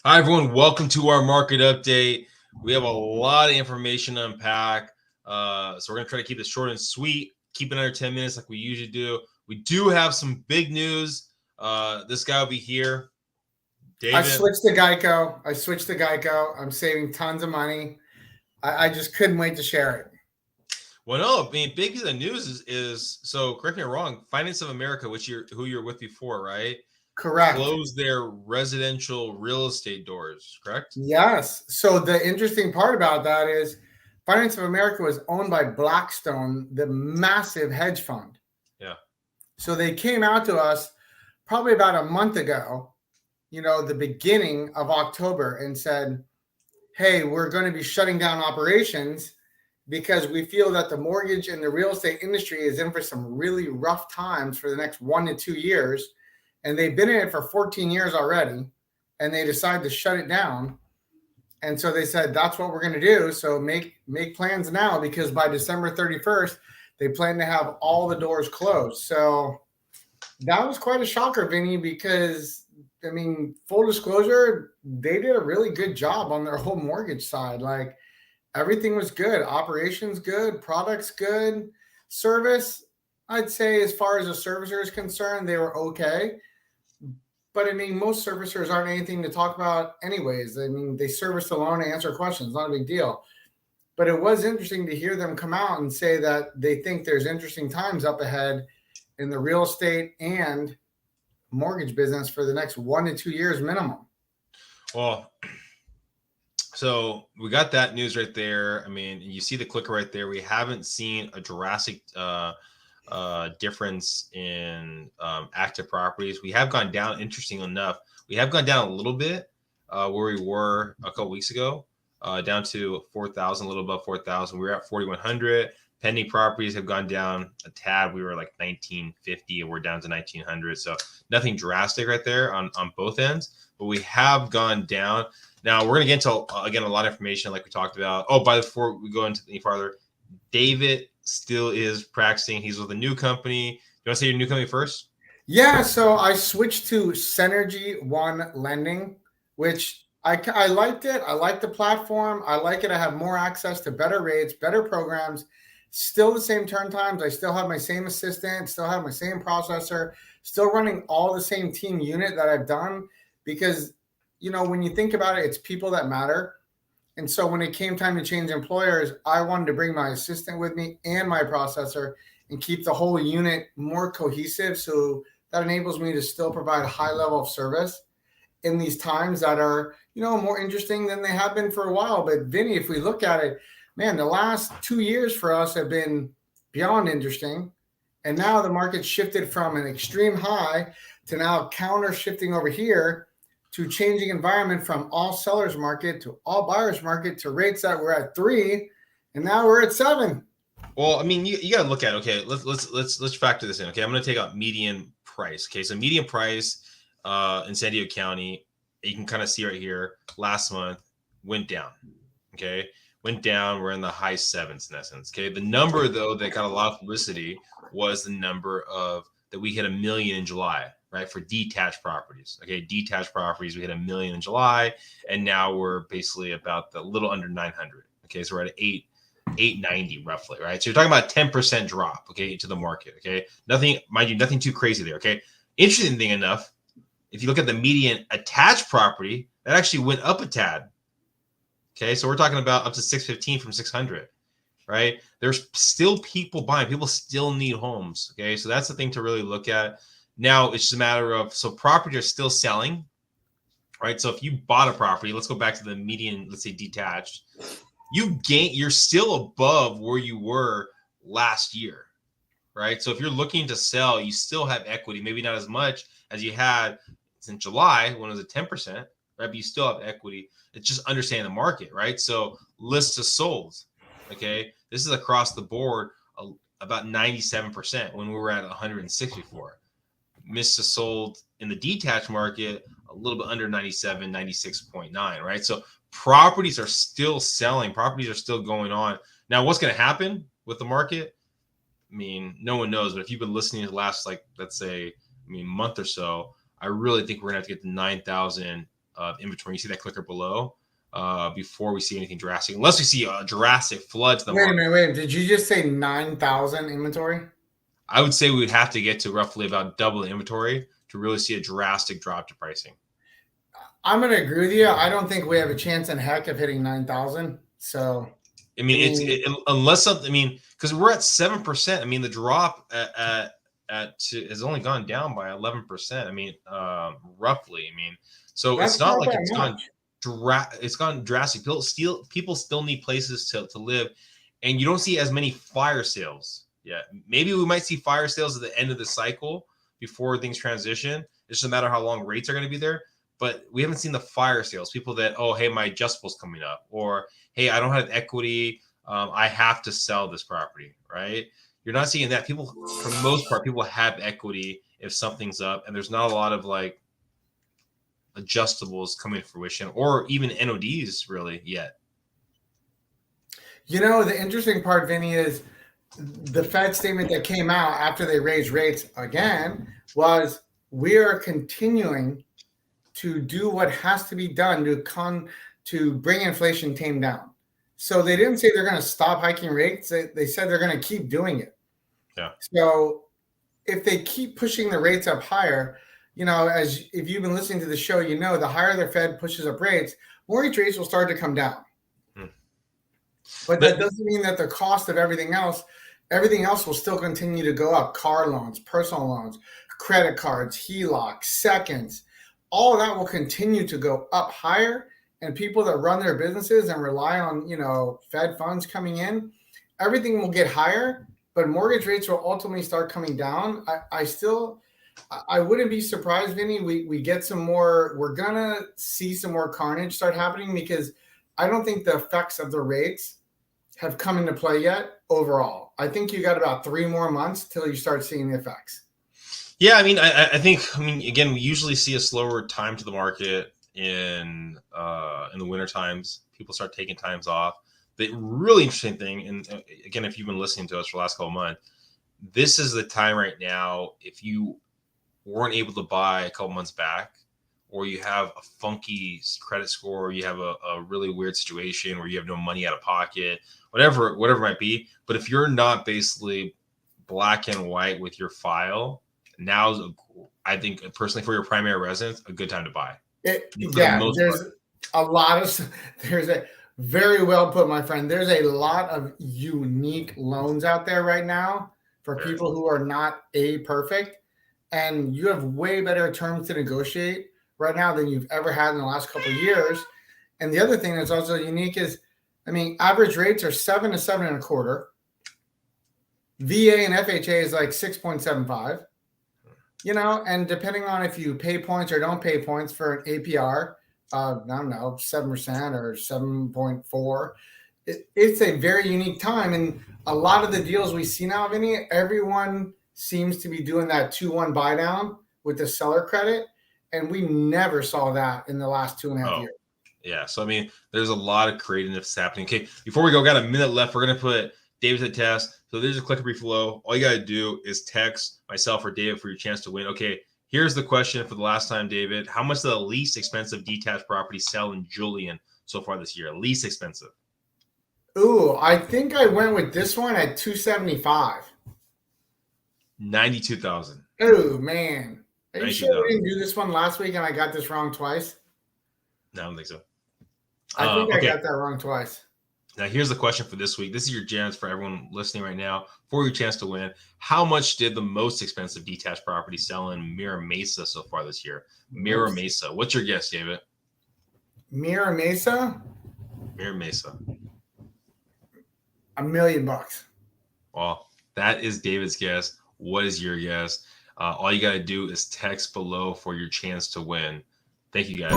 Hi, everyone. Welcome to our market update. We have a lot of information to unpack. So we're going to try to keep it short and sweet, keep it under 10 minutes like we usually do. We do have some big news. This guy will be here. I David. switched to Geico. I'm saving tons of money. I just couldn't wait to share it. Well, no, I mean, big piece of news is so correct me if I'm wrong. Finance of America, who you're with before, right? Correct. Closed their residential real estate doors, correct? Yes. So the interesting part about that is Finance of America was owned by Blackstone, the massive hedge fund. Yeah. So they came out to us probably about a month ago, the beginning of October, and said, hey, we're going to be shutting down operations because we feel that the mortgage and the real estate industry is in for some really rough times for the next 1 to 2 years. And they've been in it for 14 years already, and they decided to shut it down. And so they said, that's what we're going to do. So make plans now, because by December 31st, they plan to have all the doors closed. So that was quite a shocker, Vinny, because, I mean, full disclosure, they did a really good job on their whole mortgage side. Like, everything was good. Operations good, products good, service, I'd say as far as a servicer is concerned, they were okay. But I mean, most servicers aren't anything to talk about anyways. I mean, they service the loan and answer questions, not a big deal. But it was interesting to hear them come out and say that they think there's interesting times up ahead in the real estate and mortgage business for the next 1 to 2 years minimum. Well, so we got that news right there. I mean, you see the clicker right there. We haven't seen a drastic difference in active properties. We have gone down. Interesting enough, we have gone down a little bit where we were a couple weeks ago, down to 4,000, a little above 4,000. We were at 4,100. Pending properties have gone down a tad. We were like 1,950, and we're down to 1,900. So nothing drastic right there on both ends, but we have gone down. Now we're gonna get into again a lot of information like we talked about. Oh, before we go into any farther, David still is practicing. He's with a new company. You want to say your new company first? Yeah, so I switched to Synergy One Lending, which I liked it. I like the platform. I like it. I have more access to better rates, better programs, still the same turn times. I still have my same assistant, still have my same processor, still running all the same team unit that I've done, because, when you think about it, it's people that matter. And so when it came time to change employers, I wanted to bring my assistant with me and my processor and keep the whole unit more cohesive. So that enables me to still provide a high level of service in these times that are, more interesting than they have been for a while. But Vinny, if we look at it, man, the last 2 years for us have been beyond interesting. And now the market shifted from an extreme high to now counter shifting over here to changing environment from all sellers market to all buyers market to rates that were at 3, and now we're at 7. Well, I mean, you got to look at, okay, let's factor this in. Okay, I'm going to take out median price. Okay, so median price in San Diego County, you can kind of see right here, last month went down. Okay, went down. We're in the high 7s in essence. Okay, the number though that got a lot of publicity was the number of that we hit 1 million in July, right? For detached properties. Okay, detached properties, we hit 1 million in July, and now we're basically about the little under 900. Okay, so we're at 890 roughly, right? So you're talking about a 10% drop, okay, into the market. Okay, nothing, mind you, nothing too crazy there. Okay, interesting thing enough, if you look at the median attached property, that actually went up a tad. Okay, so we're talking about up to 615 from 600, right? There's still people buying. People still need homes. Okay, so that's the thing to really look at. Now it's just a matter of, so properties are still selling, right? So if you bought a property, let's go back to the median, let's say detached, you're still above where you were last year, right? So if you're looking to sell, you still have equity, maybe not as much as you had since July when it was at 10%, right? But you still have equity. It's just understanding the market, right? So lists to sold, okay? This is across the board about 97% when we were at 164. Missed to sold in the detached market a little bit under 97, 96.9, right? So properties are still selling. Properties are still going on. Now, what's going to happen with the market? I mean, no one knows, but if you've been listening to the last, like, let's say, month or so, I really think we're going to have to get to 9,000 of inventory. You see that clicker below before we see anything drastic, unless we see a drastic flood to the market. Wait. Did you just say 9,000 inventory? I would say we would have to get to roughly about double the inventory to really see a drastic drop to pricing. I'm going to agree with you. I don't think we have a chance in heck of hitting 9,000. So, I mean, unless something. I mean, because we're at 7%. I mean, the drop has only gone down by 11%. I mean, roughly. I mean, so that's it's not like it's much. it's gone drastic. People still need places to live, and you don't see as many fire sales yet. Maybe we might see fire sales at the end of the cycle before things transition. It's just a matter of how long rates are going to be there. But we haven't seen the fire sales. People that, oh, hey, my adjustable's coming up, or hey, I don't have equity. I have to sell this property, right? You're not seeing that. People, for the most part, people have equity if something's up, and there's not a lot of like adjustables coming to fruition, or even NODs really yet. You know, the interesting part, Vinny, is the Fed statement that came out after they raised rates again was we are continuing to do what has to be done to bring inflation tame down. So they didn't say they're going to stop hiking rates. They said they're going to keep doing it. Yeah. So if they keep pushing the rates up higher, you know, as if you've been listening to the show, you know, the higher the Fed pushes up rates, mortgage rates will start to come down. But that doesn't mean that the cost of everything else will still continue to go up. Car loans, personal loans, credit cards, HELOCs, seconds, all of that will continue to go up higher. And people that run their businesses and rely on, you know, Fed funds coming in, everything will get higher, but mortgage rates will ultimately start coming down. I wouldn't be surprised, Vinny. We get some more, we're going to see some more carnage start happening because I don't think the effects of the rates have come into play yet overall. I think you got about 3 more months till you start seeing the effects. Yeah, I mean, I think, again, we usually see a slower time to the market in the winter times. People start taking times off. The really interesting thing, and again, if you've been listening to us for the last couple of months, this is the time right now. If you weren't able to buy a couple months back, or you have a funky credit score, or you have a really weird situation where you have no money out of pocket, whatever it might be. But if you're not basically black and white with your file, now's, I think, personally, for your primary residence, a good time to buy. There's a very well put, my friend. There's a lot of unique loans out there right now for people who are not perfect, and you have way better terms to negotiate right now than you've ever had in the last couple of years. And the other thing that's also unique is, I mean, average rates are 7 to 7.25. VA and FHA is like 6.75. You know, and depending on if you pay points or don't pay points for an APR, I don't know, 7% or 7.4. It's a very unique time. And a lot of the deals we see now, Vinny, everyone seems to be doing that 2-1 buy down with the seller credit. And we never saw that in the last 2.5 years. Yeah. So, I mean, there's a lot of creativeness happening. Okay. Before we go, got a minute left. We're going to put David to the test. So there's a clicker brief below. All you got to do is text myself or David for your chance to win. Okay. Here's the question for the last time, David. How much did the least expensive detached property sell in Julian so far this year? Least expensive. Ooh, I think I went with this one at 275. 92,000. Oh, man. Are you sure we didn't do this one last week and I got this wrong twice? No, I don't think so. I think I got that wrong twice. Now, here's the question for this week. This is your chance for everyone listening right now for your chance to win. How much did the most expensive detached property sell in Mira Mesa so far this year? Mira Mesa. What's your guess, David? Mira Mesa? Mira Mesa. $1 million. Well, that is David's guess. What is your guess? All you got to do is text below for your chance to win. Thank you, guys.